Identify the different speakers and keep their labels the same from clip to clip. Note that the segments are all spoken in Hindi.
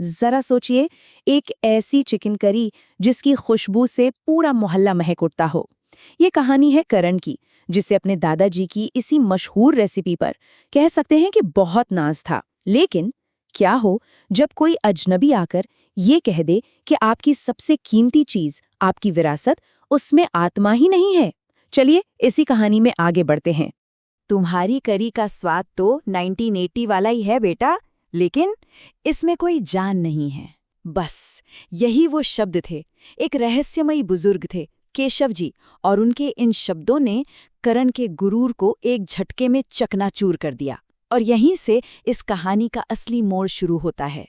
Speaker 1: जरा सोचिए, एक ऐसी चिकन करी जिसकी खुशबू से पूरा मोहल्ला महक उठता हो। ये कहानी है करण की, जिसे अपने दादाजी की इसी मशहूर रेसिपी पर कह सकते हैं कि बहुत नाज था। लेकिन क्या हो जब कोई अजनबी आकर ये कह दे कि आपकी सबसे कीमती चीज, आपकी विरासत, उसमें आत्मा ही नहीं है। चलिए इसी कहानी में आगे बढ़ते हैं।
Speaker 2: तुम्हारी करी का स्वाद तो 1980 वाला ही है बेटा, लेकिन इसमें कोई जान नहीं है। बस यही वो शब्द थे। एक रहस्यमयी बुजुर्ग थे, केशव जी, और उनके इन शब्दों ने करण के गुरूर को एक झटके में चकनाचूर कर दिया। और यहीं से इस कहानी का असली मोड़ शुरू होता है।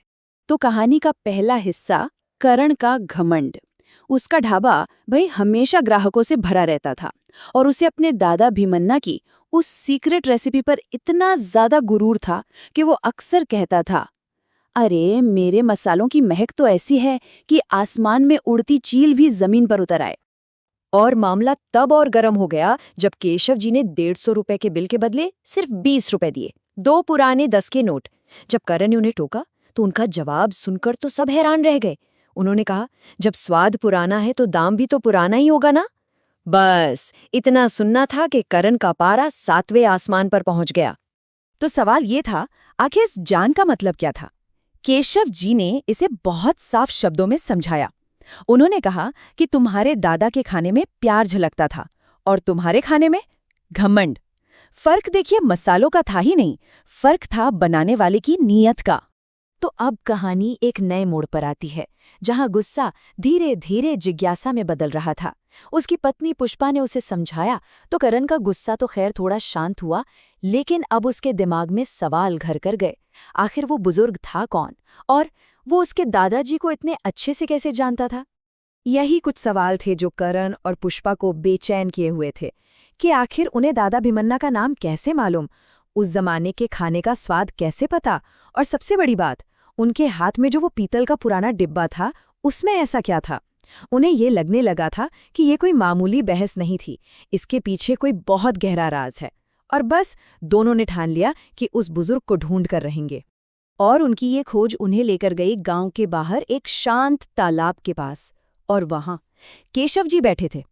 Speaker 1: तो कहानी का पहला हिस्सा, करण का घमंड। उसका ढाबा भाई हमेशा ग्राहकों से भरा रहता था और उसे अपने दादा भीमन्ना की उस सीक्रेट रेसिपी पर इतना ज्यादा गुरूर था कि वो अक्सर कहता था, अरे मेरे मसालों की महक तो ऐसी है कि आसमान में उड़ती चील भी जमीन पर उतर आए।
Speaker 2: और मामला तब और गर्म हो गया जब केशव जी ने 150 रुपए के बिल के बदले सिर्फ 20 रुपए दिए, 2 पुराने 10 के नोट। जब करण ने उन्हें टोका तो उनका जवाब सुनकर तो सब हैरान रह गए। उन्होंने कहा, जब स्वाद पुराना है तो दाम भी तो पुराना ही होगा ना। बस इतना सुनना था कि करण का पारा 7वें आसमान पर पहुंच गया।
Speaker 1: तो सवाल ये था, आखिर इस जान का मतलब क्या था? केशव जी ने इसे बहुत साफ शब्दों में समझाया। उन्होंने कहा कि तुम्हारे दादा के खाने में प्यार झलकता था और तुम्हारे खाने में घमंड। फर्क देखिए मसालों का था ही नहीं, फर्क था बनाने वाले की नीयत का।
Speaker 2: तो अब कहानी एक नए मोड़ पर आती है, जहां गुस्सा धीरे धीरे जिज्ञासा में बदल रहा था। उसकी पत्नी पुष्पा ने उसे समझाया तो करण का गुस्सा तो खैर थोड़ा शांत हुआ, लेकिन अब उसके दिमाग में सवाल घर कर गए। आखिर वो बुजुर्ग था कौन, और वो उसके दादाजी को इतने अच्छे से कैसे जानता था?
Speaker 1: यही कुछ सवाल थे जो करण और पुष्पा को बेचैन किए हुए थे कि आखिर उन्हें दादा भीमन्ना का नाम कैसे मालूम, उस जमाने के खाने का स्वाद कैसे पता, और सबसे बड़ी बात, उनके हाथ में जो वो पीतल का पुराना डिब्बा था उसमें ऐसा क्या था। उन्हें ये लगने लगा था कि ये कोई मामूली बहस नहीं थी, इसके पीछे कोई बहुत गहरा राज है। और बस दोनों ने ठान लिया कि उस बुजुर्ग को ढूंढ कर रहेंगे। और उनकी ये खोज उन्हें लेकर गई गांव के बाहर एक शांत तालाब के पास। और वहां केशव जी बैठे थे।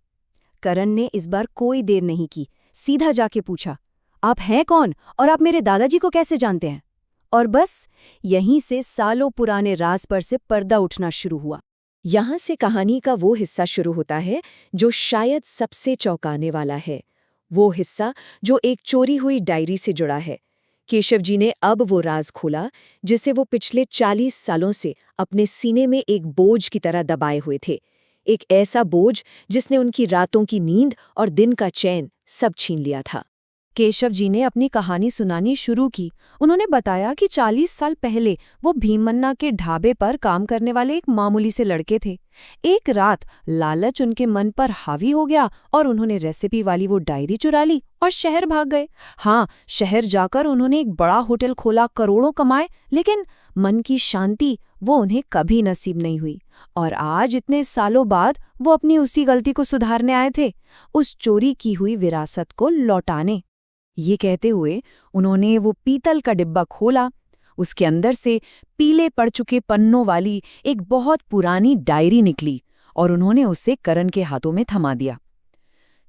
Speaker 1: करण ने इस बार कोई देर नहीं की, सीधा जाके पूछा, आप हैं कौन और आप मेरे दादाजी को कैसे जानते हैं? और बस यहीं से सालों पुराने राज पर से पर्दा उठना शुरू हुआ। यहां से कहानी का वो हिस्सा शुरू होता है जो शायद सबसे चौंकाने वाला है। वो हिस्सा जो एक चोरी हुई डायरी से जुड़ा है। केशव जी ने अब वो राज खोला जिसे वो पिछले 40 सालों से अपने सीने में एक बोझ की तरह दबाए हुए थे। एक ऐसा बोझ जिसने उनकी रातों की नींद और दिन का चैन सब छीन लिया था। केशव जी ने अपनी कहानी सुनानी शुरू की। उन्होंने बताया कि 40 साल पहले वो भीमन्ना के ढाबे पर काम करने वाले एक मामूली से लड़के थे। एक रात लालच उनके मन पर हावी हो गया और उन्होंने रेसिपी वाली वो डायरी चुरा ली और शहर भाग गए। हाँ, शहर जाकर उन्होंने एक बड़ा होटल खोला, करोड़ों कमाए, लेकिन मन की शांति वो उन्हें कभी नसीब नहीं हुई। और आज इतने सालों बाद वो अपनी उसी गलती को सुधारने आए थे, उस चोरी की हुई विरासत को लौटाने। ये कहते हुए उन्होंने वो पीतल का डिब्बा खोला। उसके अंदर से पीले पड़ चुके पन्नों वाली एक बहुत पुरानी डायरी निकली और उन्होंने उसे करण के हाथों में थमा दिया।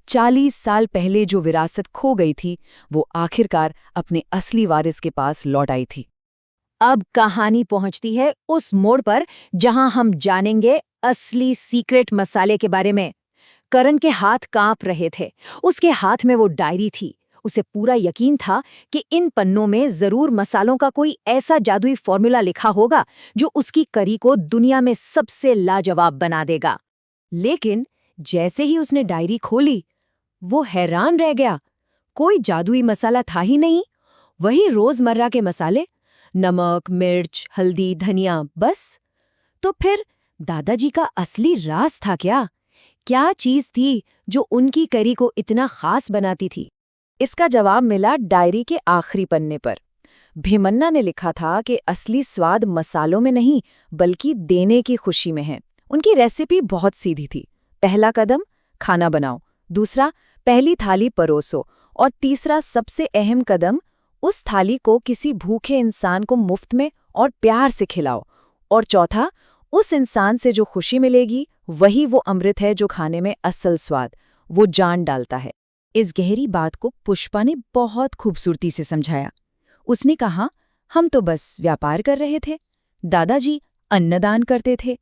Speaker 1: 40 साल पहले जो विरासत खो गई थी वो आखिरकार अपने असली वारिस के पास लौट आई थी। अब कहानी पहुंचती है उस मोड़ पर जहां हम जानेंगे असली सीक्रेट मसाले के बारे में। करण के हाथ कांप रहे थे। उसके हाथ में वो डायरी थी। उसे पूरा यकीन था कि इन पन्नों में जरूर मसालों का कोई ऐसा जादुई फॉर्मूला लिखा होगा जो उसकी करी को दुनिया में सबसे लाजवाब बना देगा। लेकिन जैसे ही उसने डायरी खोली, वो हैरान रह गया। कोई जादुई मसाला था ही नहीं, वही रोजमर्रा के मसाले, नमक, मिर्च, हल्दी, धनिया, बस। तो फिर दादाजी का असली राज था क्या? क्या चीज थी जो उनकी करी को इतना खास बनाती थी? इसका जवाब मिला डायरी के आखिरी पन्ने पर। भीमन्ना ने लिखा था कि असली स्वाद मसालों में नहीं बल्कि देने की खुशी में है। उनकी रेसिपी बहुत सीधी थी। पहला कदम, खाना बनाओ। दूसरा, पहली थाली परोसो। और तीसरा सबसे अहम कदम, उस थाली को किसी भूखे इंसान को मुफ्त में और प्यार से खिलाओ। और चौथा, उस इंसान से जो खुशी मिलेगी वही वो अमृत है जो खाने में असल स्वाद, वो जान डालता है।
Speaker 2: इस गहरी बात को पुष्पा ने बहुत खूबसूरती से समझाया। उसने कहा, हम तो बस व्यापार कर रहे थे, दादाजी अन्नदान करते थे।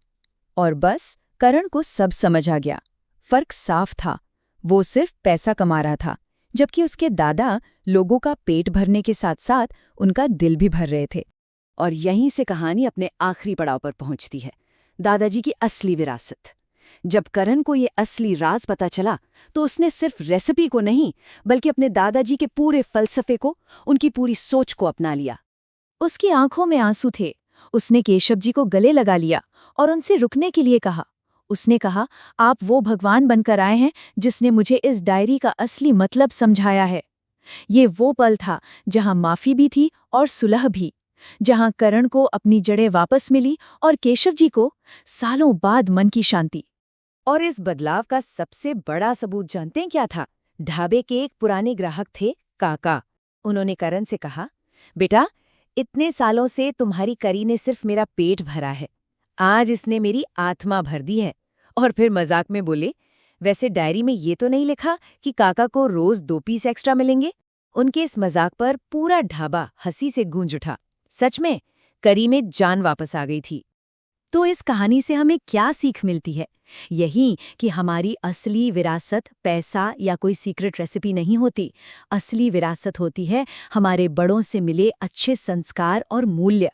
Speaker 2: और बस करण को सब समझ आ गया। फर्क साफ था, वो सिर्फ पैसा कमा रहा था, जबकि उसके दादा लोगों का पेट भरने के साथ साथ उनका दिल भी भर रहे थे। और यहीं से कहानी अपने आखिरी पड़ाव पर पहुंचती है, दादाजी की असली विरासत। जब करण को ये असली राज पता चला तो उसने सिर्फ रेसिपी को नहीं बल्कि अपने दादाजी के पूरे फलसफे को, उनकी पूरी सोच को अपना लिया। उसकी आंखों में आंसू थे। उसने केशव जी को गले लगा लिया और उनसे रुकने के लिए कहा। उसने कहा, आप वो भगवान बनकर आए हैं जिसने मुझे इस डायरी का असली मतलब समझाया है। ये वो पल था जहां माफी भी थी और सुलह भी, जहां करण को अपनी जड़ें वापस मिली और केशव जी को सालों बाद मन की शांति। और इस बदलाव का सबसे बड़ा सबूत जानते हैं क्या था? ढाबे के एक पुराने ग्राहक थे, काका। उन्होंने करण से कहा, बेटा, इतने सालों से तुम्हारी करी ने सिर्फ मेरा पेट भरा है, आज इसने मेरी आत्मा भर दी है। और फिर मजाक में बोले, वैसे डायरी में ये तो नहीं लिखा कि काका को रोज 2 पीस एक्स्ट्रा मिलेंगे। उनके इस मजाक पर पूरा ढाबा हंसी से गूंज उठा। सच में करी में जान वापस आ गई थी। तो इस कहानी से हमें क्या सीख मिलती है? यही कि हमारी असली विरासत पैसा या कोई सीक्रेट रेसिपी नहीं होती। असली विरासत होती है हमारे बड़ों से मिले अच्छे संस्कार और मूल्य।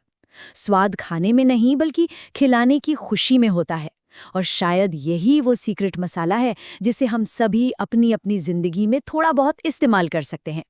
Speaker 2: स्वाद खाने में नहीं बल्कि खिलाने की खुशी में होता है। और शायद यही वो सीक्रेट मसाला है जिसे हम सभी अपनी अपनी जिंदगी में थोड़ा बहुत इस्तेमाल कर सकते हैं।